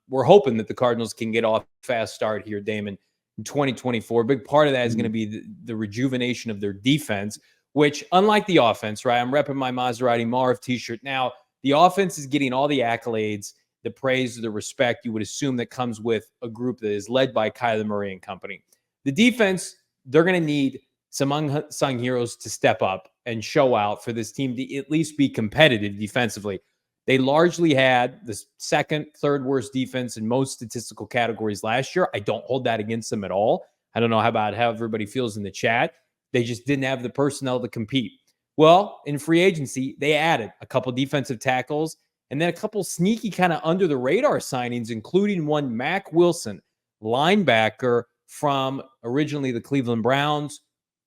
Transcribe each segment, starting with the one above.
we're hoping that the Cardinals can get off a fast start here, Damon, in 2024. A big part of that is going to be the rejuvenation of their defense, which, unlike the offense, right? I'm repping my Maserati Marv t-shirt now. The offense is getting all the accolades, the praise, the respect you would assume that comes with a group that is led by Kyler Murray and company. The defense, they're going to need some unsung heroes to step up and show out for this team to at least be competitive defensively. They largely had the second, third worst defense in most statistical categories last year. I don't hold that against them at all. I don't know how everybody feels in the chat. They just didn't have the personnel to compete. Well, in free agency, they added a couple defensive tackles and then a couple sneaky kind of under the radar signings, including one Mack Wilson, linebacker from originally the Cleveland Browns,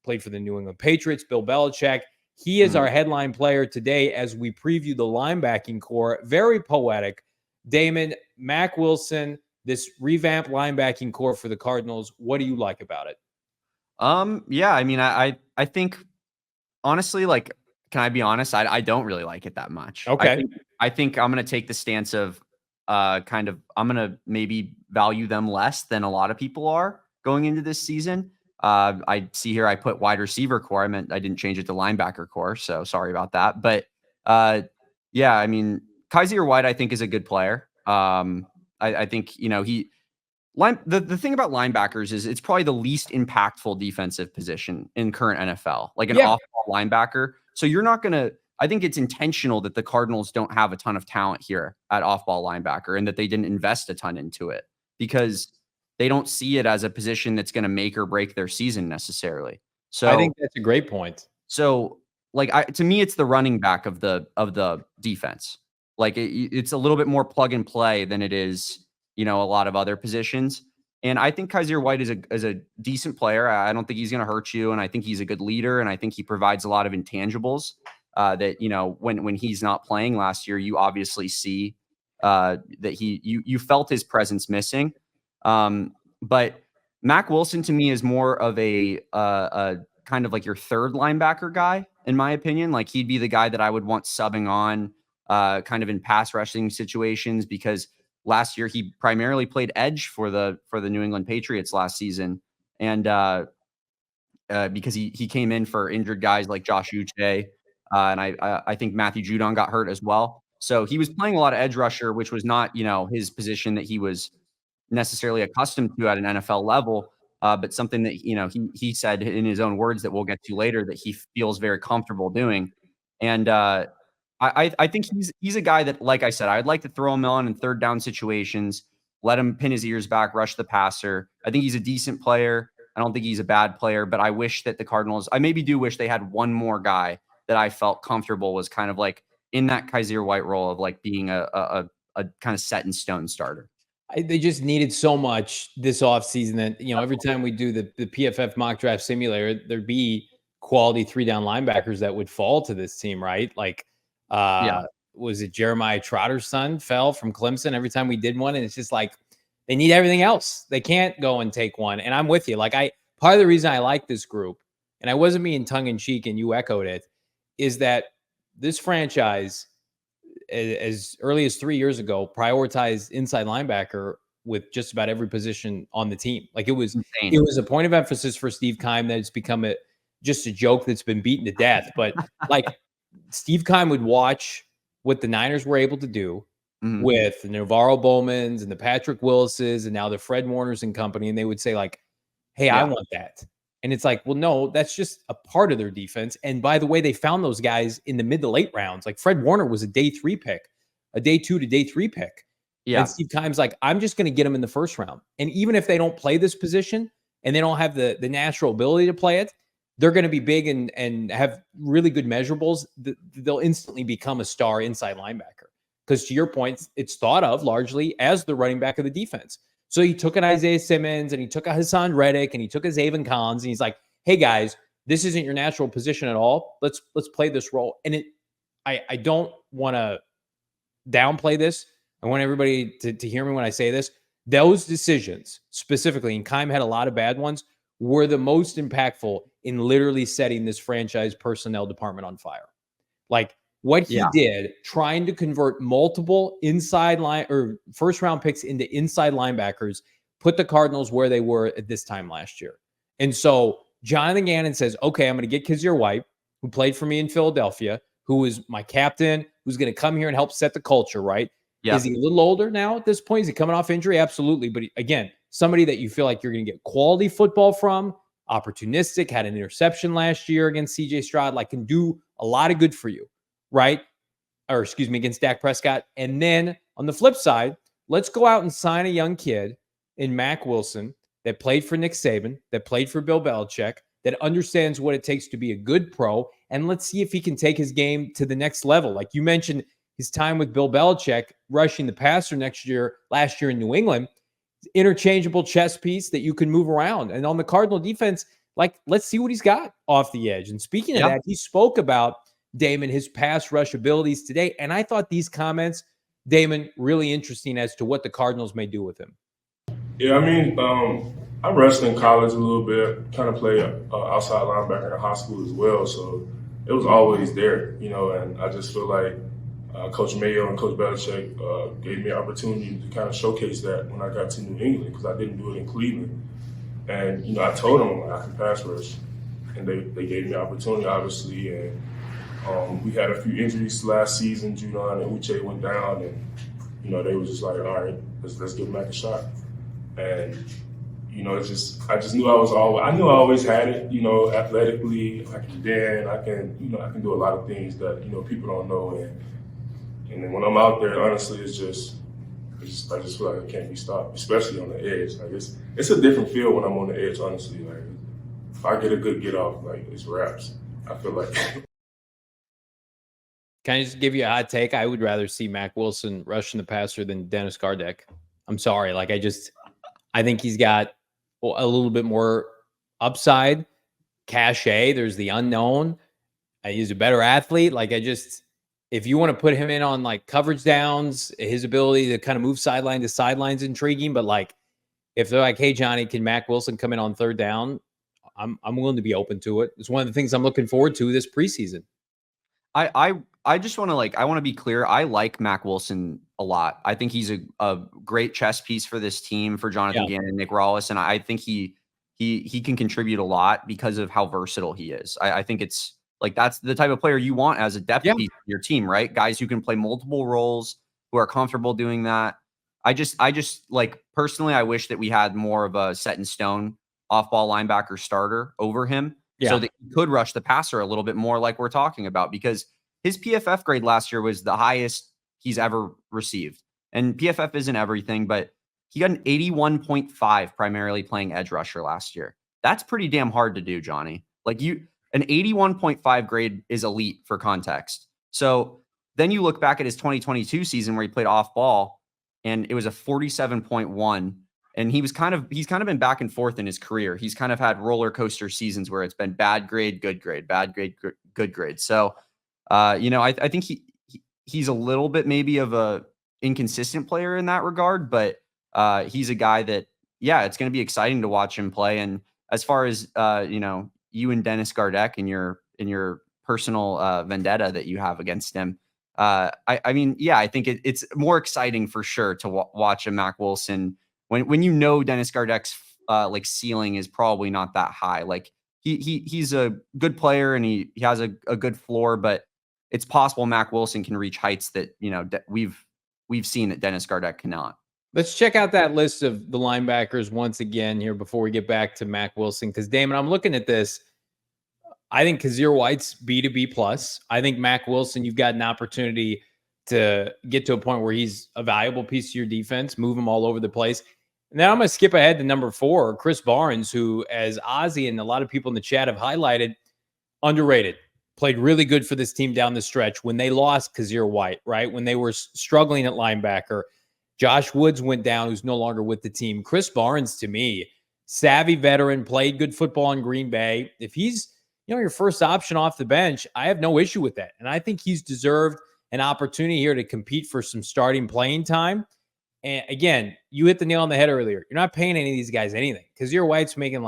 played for the New England Patriots, Bill Belichick. He is our headline player today as we preview the linebacking core. Very poetic. Damon, Mack Wilson, this revamped linebacking core for the Cardinals. What do you like about it? Yeah, I mean, I think honestly, like, can I be honest? I don't really like it that much. Okay. I think I'm going to take the stance of I'm going to maybe value them less than a lot of people are going into this season. I see here I put wide receiver core. I didn't change it to linebacker core, so sorry about that. But yeah, I mean, Kyzir White I think is a good player. I think, you know, the thing about linebackers is it's probably the least impactful defensive position in current NFL, like an off-ball linebacker. So you're not going to, I think it's intentional that the Cardinals don't have a ton of talent here at off-ball linebacker and that they didn't invest a ton into it because they don't see it as a position that's going to make or break their season necessarily. So I think that's a great point. So like to me, it's the running back of the defense. Like it's a little bit more plug and play than it is, you know, a lot of other positions. And I think Kyzir White is a decent player. I don't think he's going to hurt you. And I think he's a good leader. And I think he provides a lot of intangibles that, you know, when he's not playing last year, you obviously see that you felt his presence missing. But Mack Wilson to me is more of a kind of like your third linebacker guy, in my opinion. Like he'd be the guy that I would want subbing on kind of in pass rushing situations because last year he primarily played edge for the New England Patriots last season. And because he came in for injured guys like Josh Uche. And I think Matthew Judon got hurt as well. So he was playing a lot of edge rusher, which was not, you know, his position that he was necessarily accustomed to at an NFL level, but something that, you know, he said in his own words that we'll get to later that he feels very comfortable doing. And I think he's a guy that, like I said, I'd like to throw him on in third down situations, let him pin his ears back, rush the passer. I think he's a decent player. I don't think he's a bad player, but I wish that the Cardinals, I maybe do wish they had one more guy that I felt comfortable was kind of like in that Kyzir White role of like being a kind of set in stone starter. They just needed so much this offseason that, you know, every time we do the PFF mock draft simulator, there'd be quality 3-down linebackers that would fall to this team, right? Like, was it Jeremiah Trotter's son fell from Clemson every time we did one? And it's just like, they need everything else. They can't go and take one. And I'm with you. Like part of the reason I like this group, and I wasn't being tongue in cheek and you echoed it, is that this franchise, as early as 3 years ago, prioritized inside linebacker with just about every position on the team. Like it was a point of emphasis for Steve Keim that it's become just a joke that's been beaten to death. But like Steve Keim would watch what the Niners were able to do with the Navarro Bowmans and the Patrick Willises and now the Fred Warners and company. And they would say like, hey, I want that. And it's like, well, no, that's just a part of their defense. And by the way, they found those guys in the mid to late rounds. Like Fred Warner was a day 3 pick, a day 2 to day 3 pick. Yeah. And Steve Keim's like, I'm just going to get them in the first round. And even if they don't play this position and they don't have the natural ability to play it, they're going to be big and have really good measurables. They'll instantly become a star inside linebacker. Because to your point, it's thought of largely as the running back of the defense. So he took an Isaiah Simmons and he took a Hassan Reddick and he took a Zaven Collins and he's like, hey guys, this isn't your natural position at all. Let's play this role. And I don't want to downplay this. I want everybody to hear me when I say this. Those decisions specifically, and Keim had a lot of bad ones, were the most impactful in literally setting this franchise personnel department on fire. Like what he Yeah. did trying to convert multiple inside line or first round picks into inside linebackers put the Cardinals where they were at this time last year. And so Jonathan Gannon says, okay, I'm going to get Kyzir White, who played for me in Philadelphia, who was my captain, who's going to come here and help set the culture, right? Yeah. Is he a little older now at this point? Is he coming off injury? Absolutely. But again, somebody that you feel like you're going to get quality football from, opportunistic, had an interception last year against CJ Stroud, like can do a lot of good for you, right? Or excuse me, against Dak Prescott. And then on the flip side, let's go out and sign a young kid in Mack Wilson that played for Nick Saban, that played for Bill Belichick, that understands what it takes to be a good pro. And let's see if he can take his game to the next level. Like you mentioned, his time with Bill Belichick, rushing the passer last year in New England, interchangeable chess piece that you can move around. And on the Cardinal defense, like, let's see what he's got off the edge. And speaking of that, he spoke about Damon, his pass rush abilities today. And I thought these comments, Damon, really interesting as to what the Cardinals may do with him. Yeah, I mean, I rushed in college a little bit, kind of played outside linebacker in high school as well. So it was always there, and I just feel like Coach Mayo and Coach Belichick gave me an opportunity to kind of showcase that when I got to New England because I didn't do it in Cleveland. And, I told them I can pass rush. And they gave me an opportunity, obviously. And we had a few injuries last season. Judon and Uche went down. And, they was just like, all right, let's give Mack a shot. And, I just knew I knew I always had it, athletically. I can bend, I can do a lot of things that, people don't know. And then when I'm out there, honestly, I just feel like I can't be stopped, especially on the edge. Like it's a different feel when I'm on the edge, honestly. Like if I get a good get off, like it's wraps. I feel like. Can I just give you a hot take? I would rather see Mack Wilson rushing the passer than Dennis Gardeck. I'm sorry. Like I think he's got a little bit more upside, cachet. There's the unknown. He's a better athlete. Like if you want to put him in on like coverage downs, his ability to kind of move sideline to sideline is intriguing. But like, if they're like, hey, Johnny, can Mack Wilson come in on third down? I'm willing to be open to it. It's one of the things I'm looking forward to this preseason. I just want to I want to be clear. I like Mack Wilson a lot. I think he's a great chess piece for this team, for Jonathan Gannon, Nick Rawlis, and I think he can contribute a lot because of how versatile he is. I think it's like that's the type of player you want as a depth piece of your team, right? Guys who can play multiple roles, who are comfortable doing that. I just like personally, I wish that we had more of a set in stone off-ball linebacker starter over him so that he could rush the passer a little bit more like we're talking about, because his PFF grade last year was the highest he's ever received. And PFF isn't everything, but he got an 81.5 primarily playing edge rusher last year. That's pretty damn hard to do, Johnny. Like an 81.5 grade is elite for context. So then you look back at his 2022 season where he played off ball and it was a 47.1. And he's kind of been back and forth in his career. He's kind of had roller coaster seasons where it's been bad grade, good grade, bad grade, good grade. So, I think he's a little bit maybe of a inconsistent player in that regard, but he's a guy that, it's going to be exciting to watch him play. And as far as, you and Dennis Gardeck and your personal vendetta that you have against him, I think it's more exciting for sure to watch a Mack Wilson when Dennis Gardeck's ceiling is probably not that high. Like he's a good player and he has a good floor, but it's possible Mack Wilson can reach heights that we've seen that Dennis Gardeck cannot. Let's check out that list of the linebackers once again here before we get back to Mack Wilson. Because Damon, I'm looking at this. I think Kyzir White's B to B plus. I think Mack Wilson, you've got an opportunity to get to a point where he's a valuable piece of your defense, move him all over the place. And then I'm going to skip ahead to number 4, Chris Barnes, who, as Ozzy and a lot of people in the chat have highlighted, underrated. Played really good for this team down the stretch when they lost Kyzir White, right? When they were struggling at linebacker. Josh Woods went down, who's no longer with the team. Chris Barnes, to me, savvy veteran, played good football in Green Bay. If he's, your first option off the bench, I have no issue with that. And I think he's deserved an opportunity here to compete for some starting playing time. And again, you hit the nail on the head earlier. You're not paying any of these guys anything. Kyzir White's making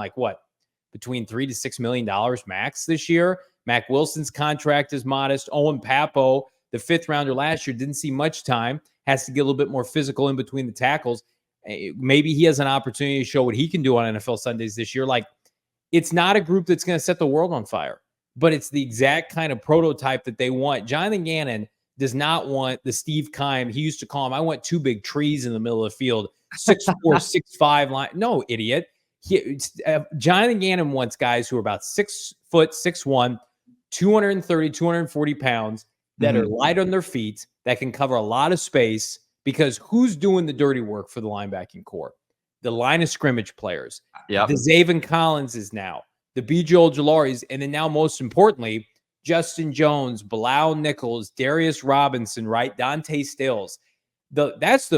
between $3 to $6 million max this year. Mack Wilson's contract is modest. Owen Papo, the 5th rounder last year, didn't see much time, has to get a little bit more physical in between the tackles. Maybe he has an opportunity to show what he can do on NFL Sundays this year. Like, it's not a group that's going to set the world on fire, but it's the exact kind of prototype that they want. Jonathan Gannon does not want the Steve Keim. He used to call him, I want 2 big trees in the middle of the field, 6'4", 6'5" line. No, idiot. Jonathan Gannon wants guys who are about 6 foot, 6'1", 230, 240 pounds that are light on their feet, that can cover a lot of space, because who's doing the dirty work for the linebacking core? The line of scrimmage players. Yep. The Zaven Collins is now. The B. Joel Jalaris, and then now most importantly, Justin Jones, Bilal Nichols, Darius Robinson, right? Dante Stills. That's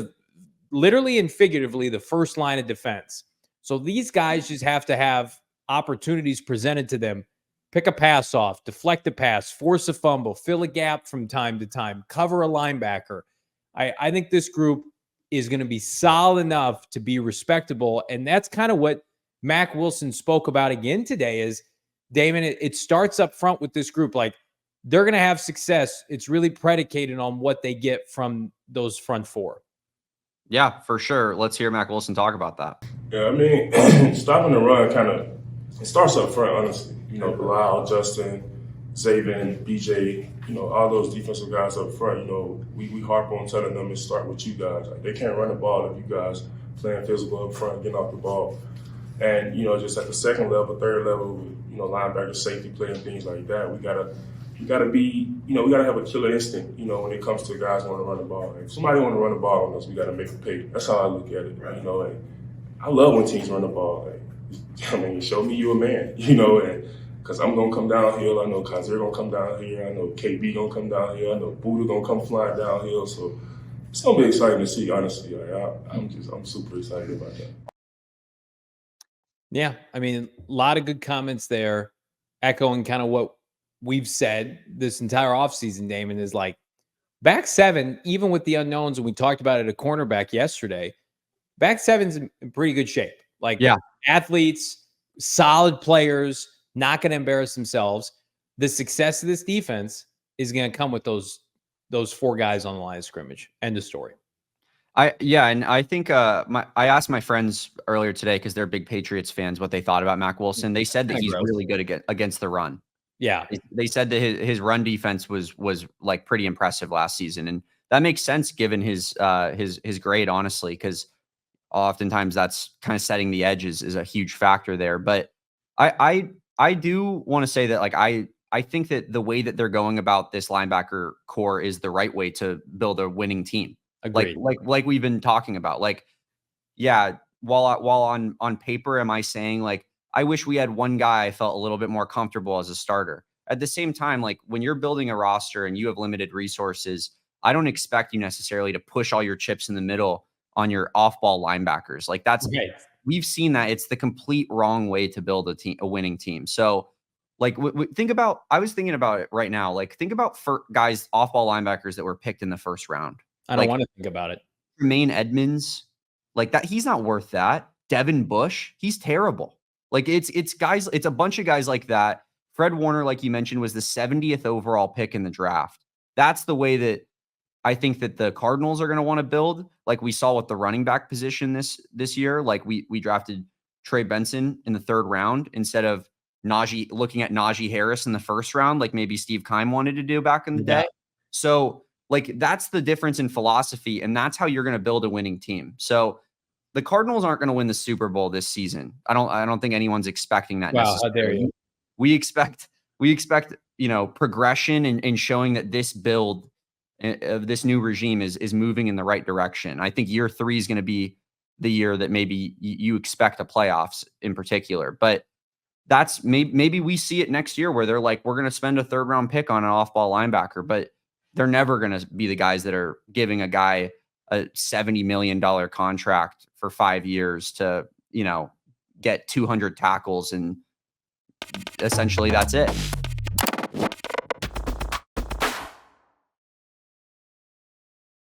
literally and figuratively the first line of defense. So these guys just have to have opportunities presented to them. Pick a pass off, deflect a pass, force a fumble, fill a gap from time to time, cover a linebacker. I think this group is going to be solid enough to be respectable. And that's kind of what Mack Wilson spoke about again today is, Damon, it starts up front with this group. Like, they're going to have success. It's really predicated on what they get from those front 4. Yeah, for sure. Let's hear Mack Wilson talk about that. Yeah, I mean, stopping the run it starts up front, honestly. Bilal, Justin, Zaven, BJ, all those defensive guys up front, we harp on telling them to start with you guys. Like, they can't run the ball if you guys playing physical up front, getting off the ball. And, just at the second level, third level, linebacker, safety play and things like that, we gotta be, we gotta have a killer instinct, when it comes to guys want to run the ball. Like, if somebody want to run the ball on us, we gotta make them pay. That's how I look at it. Right. Like, I love when teams run the ball. Like, I mean, show me you a man, and because I'm gonna come downhill. I know Kyzir gonna come down here. I know KB gonna come down here. I know Buddha gonna come flying downhill. So it's gonna be exciting to see, honestly. Like, I'm super excited about that. Yeah, I mean, a lot of good comments there, echoing kind of what we've said this entire offseason, Damon, is like, back 7, even with the unknowns, and we talked about it at cornerback yesterday, back 7's in pretty good shape. Like, yeah, athletes, solid players, not going to embarrass themselves. The success of this defense is going to come with those 4 guys on the line of scrimmage. End of story. And I think I asked my friends earlier today, because they're big Patriots fans, what they thought about Mack Wilson. They said that he's really good against the run. Yeah, they said that his run defense was like pretty impressive last season, and that makes sense given his grade, honestly, because oftentimes that's kind of setting the edges is a huge factor there. But I do want to say that, like, I think that the way that they're going about this linebacker core is the right way to build a winning team. agreed. Like we've been talking about. Like, yeah, while on paper, am I saying, like, I wish we had one guy I felt a little bit more comfortable as a starter? At the same time, like, when you're building a roster and you have limited resources, I don't expect you necessarily to push all your chips in the middle on your off-ball linebackers. Like, that's Right. We've seen that it's the complete wrong way to build a winning team. So, like, think about, I was thinking about it right now. Like, think about guys, off-ball linebackers that were picked in the first round. I don't want to think about it. Jermaine Edmonds, like that, he's not worth that. Devin Bush, he's terrible. Like, it's guys, it's a bunch of guys like that. Fred Warner, like you mentioned, was the 70th overall pick in the draft. That's the way that I think that the Cardinals are going to want to build. Like we saw with the running back position this year. Like we drafted Trey Benson in the 3rd round instead of looking at Najee Harris in the 1st round, like maybe Steve Keim wanted to do back in the day. So, like, that's the difference in philosophy, and that's how you're going to build a winning team. So the Cardinals aren't going to win the Super Bowl this season. I don't think anyone's expecting that. Wow, how dare you? We expect, progression and showing that this build of this new regime is moving in the right direction. I think year 3 is going to be the year that maybe you expect the playoffs in particular, but that's maybe we see it next year where they're like, we're going to spend a 3rd round pick on an off-ball linebacker, but they're never going to be the guys that are giving a guy a $70 million contract for 5 years to, get 200 tackles, and essentially that's it.